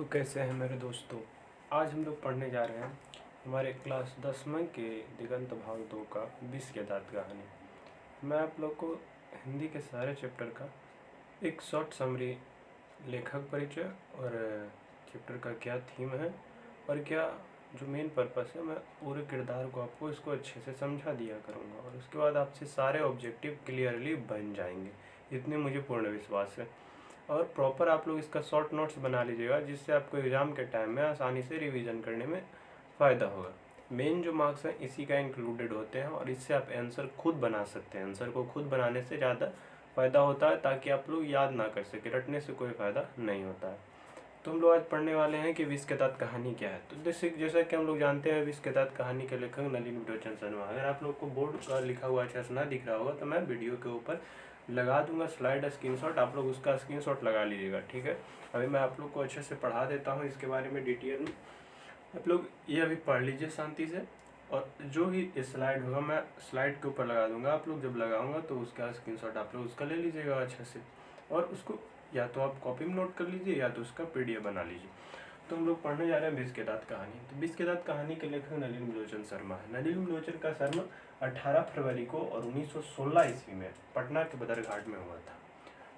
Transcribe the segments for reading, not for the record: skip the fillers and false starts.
तो कैसे हैं मेरे दोस्तों। आज हम लोग पढ़ने जा रहे हैं हमारे क्लास 10वीं के दिगंत भाग 2 का विष के दांत कहानी। मैं आप लोग को हिंदी के सारे चैप्टर का एक शॉर्ट समरी, लेखक परिचय और चैप्टर का क्या थीम है और क्या जो मेन पर्पस है, मैं पूरे किरदार को आपको इसको अच्छे से समझा दिया करूँगा और उसके बाद आपसे सारे ऑब्जेक्टिव क्लियरली बन जाएंगे, इतने मुझे पूर्ण विश्वास है। और प्रॉपर आप लोग इसका शॉर्ट नोट्स बना लीजिएगा, जिससे आपको एग्ज़ाम के टाइम में आसानी से रिवीजन करने में फ़ायदा होगा। मेन जो मार्क्स हैं इसी का इंक्लूडेड होते हैं और इससे आप आंसर खुद बना सकते हैं। आंसर को खुद बनाने से ज़्यादा फ़ायदा होता है, ताकि आप लोग याद ना कर सके, रटने से कोई फ़ायदा नहीं होता है। तो हम लोग आज पढ़ने वाले हैं कि विष के दांत कहानी क्या है। तो जैसा कि हम लोग जानते हैं, विष के दांत कहानी के लेखक नलिनी विलोचन शर्मा। अगर आप लोग को बोर्ड का लिखा हुआ अच्छे से ना दिख रहा होगा तो मैं वीडियो के ऊपर लगा दूंगा स्लाइड स्क्रीनशॉट, आप लोग उसका स्क्रीनशॉट लगा लीजिएगा, ठीक है। अभी मैं आप लोग को अच्छे से पढ़ा देता हूँ इसके बारे में डिटेल में। आप लोग ये अभी पढ़ लीजिए शांति से, और जो ही स्लाइड होगा मैं स्लाइड के ऊपर लगा दूंगा। आप लोग जब लगाऊंगा तो उसका स्क्रीनशॉट आप लोग उसका ले लीजिएगा अच्छे से, और उसको या तो आप कॉपी में नोट कर लीजिए या तो उसका PDF बना लीजिए। तो हम लोग पढ़ने जा रहे हैं विष के दांत कहानी। तो विष के दांत कहानी के लेखक नलिनी विलोचन शर्मा है। नलिनी विलोचन का जन्म 18 फरवरी को और 1916 ईस्वी में पटना के बदरघाट में हुआ था।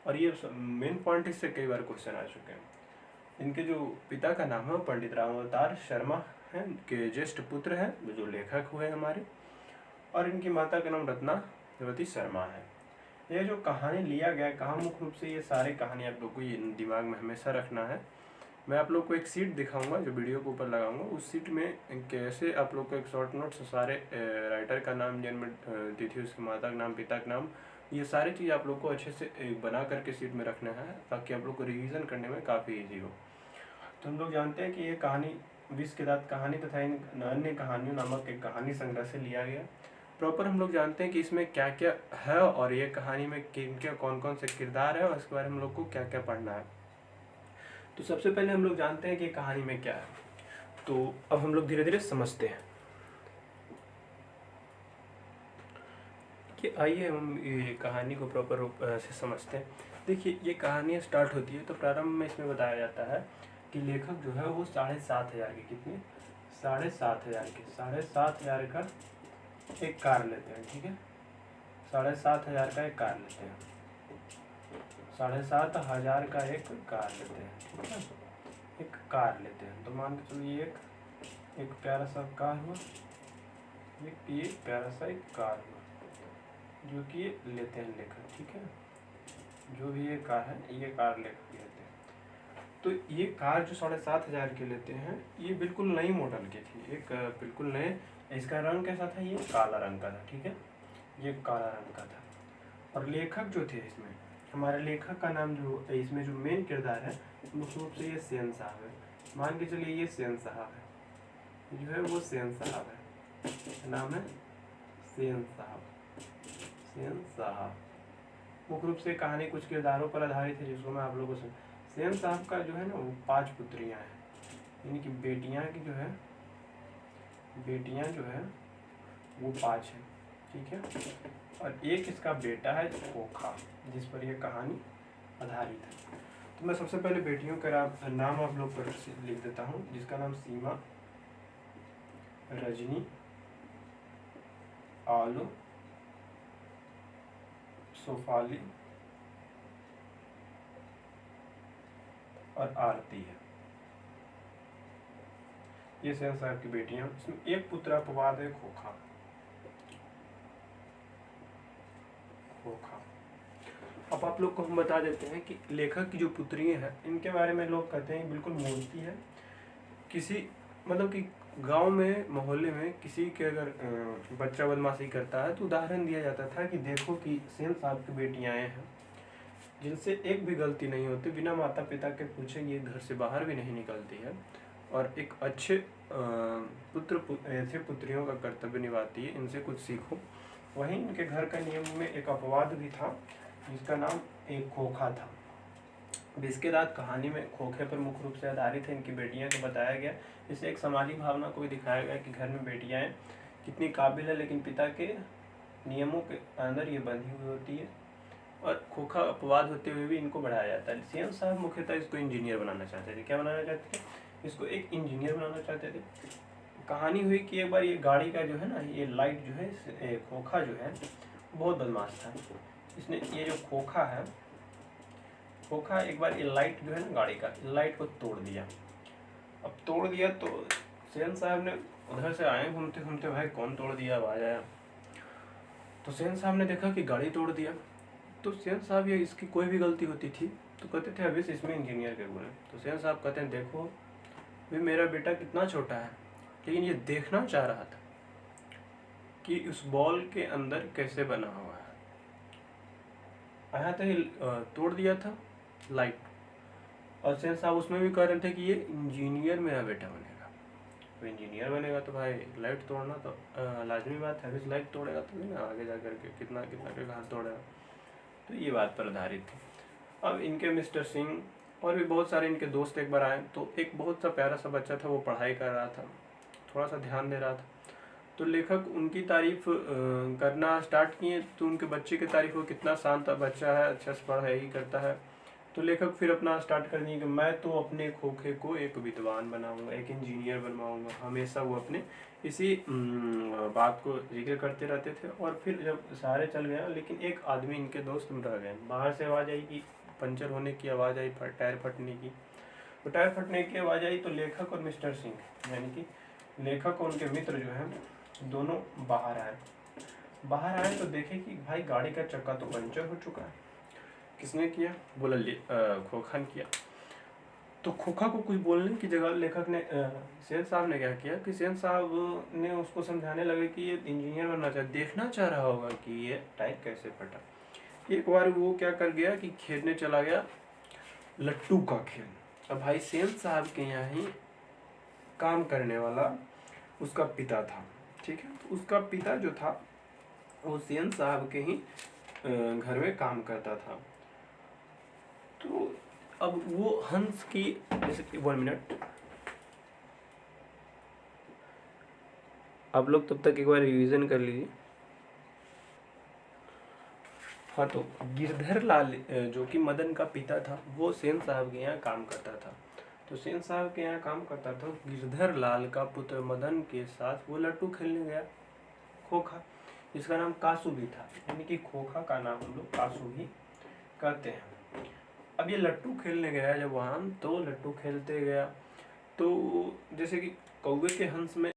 और ये मेन पॉइंट इससे कई बार क्वेश्चन आ चुके हैं। इनके जो पिता का नाम है वो पंडित राम अवतार शर्मा हैं, के ज्येष्ठ पुत्र हैं जो लेखक हुए हमारे, और इनकी माता का नाम रत्नावती शर्मा है। ये जो कहानी लिया गया कहाँ, मुख्य रूप से ये सारे कहानी आप लोग को ये दिमाग में हमेशा रखना है। मैं आप लोग को एक सीट दिखाऊंगा जो वीडियो के ऊपर लगाऊंगा, उस सीट में कैसे आप लोग को एक शॉर्ट नोट्स सारे राइटर का नाम, जन्म तिथि, उसकी माता का नाम, पिता का नाम, ये सारी चीज़ आप लोग को अच्छे से बना करके सीट में रखना है, ताकि आप लोग को रिवीजन करने में काफ़ी ईजी हो। तो हम लोग जानते हैं कि ये कहानी विष के दांत कहानी तथा इन अन्य कहानियों नामक एक कहानी संग्रह से लिया गया। प्रॉपर हम लोग जानते हैं कि इसमें क्या क्या है और ये कहानी में किन क्या कौन कौन से किरदार है और इसके बारे में हम लोग को क्या क्या पढ़ना है। तो सबसे पहले हम लोग जानते हैं कि कहानी में क्या है। तो अब हम लोग धीरे धीरे समझते हैं कि आइए हम ये कहानी को प्रॉपर रूप से समझते हैं। देखिए, ये कहानी स्टार्ट होती है तो प्रारंभ में इसमें बताया जाता है कि लेखक जो है वो 7,500 की, कितने, 7,500 का एक कार लेते हैं, ठीक है। 7,500 का एक कार लेते हैं, 7,500 का एक कार लेते हैं, ठीक है। एक कार लेते हैं तो मान के चलिए एक प्यारा सा कार हुआ, ये प्यारा सा एक कार हुआ जो कि ये लेते हैं लेखक, ठीक है। जो भी ये कार है, ये कार लेखक लेते हैं। तो ये कार जो 7,500 की लेते हैं, ये बिल्कुल नई मॉडल की थी, एक बिल्कुल नए। इसका रंग कैसा था, ये काला रंग का था, ठीक है, ये काला रंग का था। और लेखक जो थे इसमें, हमारे लेखक का नाम जो इसमें जो मेन किरदार है मुख्य रूप से ये सेन साहब है। मान के चलिए ये सेन साहब है, जो है वो सेन साहब है, नाम है सेन साहब। सेन साहब मुख्य रूप से कहानी कुछ किरदारों पर आधारित है, जिसको मैं आप लोगों को सेन साहब का जो है ना वो 5 पुत्रियां हैं, यानी कि बेटियां की जो है, बेटियां जो है वो 5 है, ठीक है। और एक इसका बेटा है खोखा, जिस पर यह कहानी आधारित है। तो मैं सबसे पहले बेटियों का नाम आप लोग पर लिख देता हूँ, जिसका नाम सीमा, रजनी, आलो, सोफाली और आरती है। ये सेन साहब की बेटियां। इसमें एक पुत्र अपवाद है, खोखा। खोखा। अब आप लोग को हम बता देते हैं कि लेखक की जो पुत्रियां हैं, इनके बारे में लोग कहते हैं बिल्कुल मूर्ति है। किसी मतलब कि गांव में, मोहल्ले में किसी के अगर बच्चा बदमाशी करता है तो उदाहरण दिया जाता था कि देखो कि सेन साहब की बेटियां हैं, जिनसे एक भी गलती नहीं होती, बिना माता पिता के पूछे ये घर से बाहर भी नहीं निकलती है और एक अच्छे ऐसे पुत्रियों का कर्तव्य निभाती है, इनसे कुछ सीखो। वहीं इनके घर का नियम में एक अपवाद भी था, जिसका नाम एक खोखा था। विष के दांत कहानी में खोखे पर मुख्य रूप से आधारित है, इनकी बेटियां को बताया गया। इससे एक सामाजिक भावना को भी दिखाया गया कि घर में बेटियां कितनी काबिल है, लेकिन पिता के नियमों के अंदर ये बंधी हुई होती है। और खोखा अपवाद होते हुए भी इनको बढ़ाया जाता है। सीएम साहब मुख्यतः इसको इंजीनियर बनाना चाहते थे। क्या बनाना चाहते थे? इसको एक इंजीनियर बनाना चाहते थे। कहानी हुई कि एक बार ये गाड़ी का जो है ना, ये लाइट जो है, खोखा जो है बहुत बदमाश था। इसने ये जो खोखा है, खोखा एक बार ये लाइट जो है ना गाड़ी का, लाइट को तोड़ दिया। अब तोड़ दिया तो सेन साहब ने उधर से आए घूमते घूमते, भाई कौन तोड़ दिया, आवाज आया। तो सेन साहब ने देखा कि गाड़ी तोड़ दिया। तो सेन साहब, ये इसकी कोई भी गलती होती थी तो कहते थे अभी से इसमें इंजीनियर के गुण है। तो सेन साहब कहते हैं देखो भी मेरा बेटा कितना छोटा है, लेकिन ये देखना चाह रहा था कि उस बॉल के अंदर कैसे बना हुआ है। आया था, ये तोड़ दिया था लाइट। और सेन साहब उसमें भी कह रहे थे कि ये इंजीनियर मेरा बेटा बनेगा। तो इंजीनियर बनेगा तो भाई लाइट तोड़ना तो लाजमी बात है। अभी लाइट तोड़ेगा तो ना आगे जा करके कितना कितना के घर तोड़ेगा। तो ये बात पर आधारित थी। अब इनके मिस्टर सिंह और भी बहुत सारे इनके दोस्त एक बार आए। तो एक बहुत सा प्यारा सा बच्चा था, वो पढ़ाई कर रहा था, थोड़ा सा ध्यान दे रहा था। तो लेखक उनकी तारीफ करना स्टार्ट किए। तो उनके बच्चे की तारीफ, वो कितना शांत बच्चा है, अच्छा से पढ़ाई करता है। तो लेखक फिर अपना स्टार्ट कर दिए कि मैं तो अपने खोखे को एक विद्वान बनाऊंगा, एक इंजीनियर बनवाऊंगा। हमेशा वो अपने इसी बात को जिक्र करते रहते थे। और फिर जब सारे चल गया, लेकिन एक आदमी इनके दोस्त रह गए। बाहर से आवाज़ आई कि पंचर होने की आवाज़ आई, टायर फटने की। तो टायर फटने की आवाज़ आई तो लेखक और मिस्टर सिंह, यानी कि लेखक और उनके मित्र जो है दोनों बाहर आए। बाहर आए तो देखे कि भाई गाड़ी का चक्का तो पंचर हो चुका है। किसने किया? बोला खोखा ने किया। तो खोखा को कुछ बोलने की जगह लेखक ने, सेन साहब ने क्या किया कि सेन साहब ने उसको समझाने लगे कि ये इंजीनियर बनना देखना चाह रहा होगा कि ये टायर कैसे फटा। एक बार वो क्या कर गया कि खेलने चला गया लट्टू का खेल। अब भाई सेन साहब के यहाँ ही काम करने वाला उसका पिता था, ठीक है। तो उसका पिता जो था वो सेन साहब के ही घर में काम करता था। तो अब वो हंस की, जैसे 1 मिनट, आप लोग तब तक एक बार रिवीजन कर लीजिए। हाँ, तो गिरधर लाल जो कि मदन का पिता था, वो सेन साहब के यहाँ काम करता था। तो सेन साहब के यहाँ काम करता था। गिरधर लाल का पुत्र मदन के साथ वो लट्टू खेलने गया, खोखा, जिसका नाम कासू भी था। यानी कि खोखा का नाम हम लोग कासू भी कहते हैं। अब ये लट्टू खेलने गया जब वहाँ, तो लट्टू खेलते गया तो जैसे कि कौवे के हंस में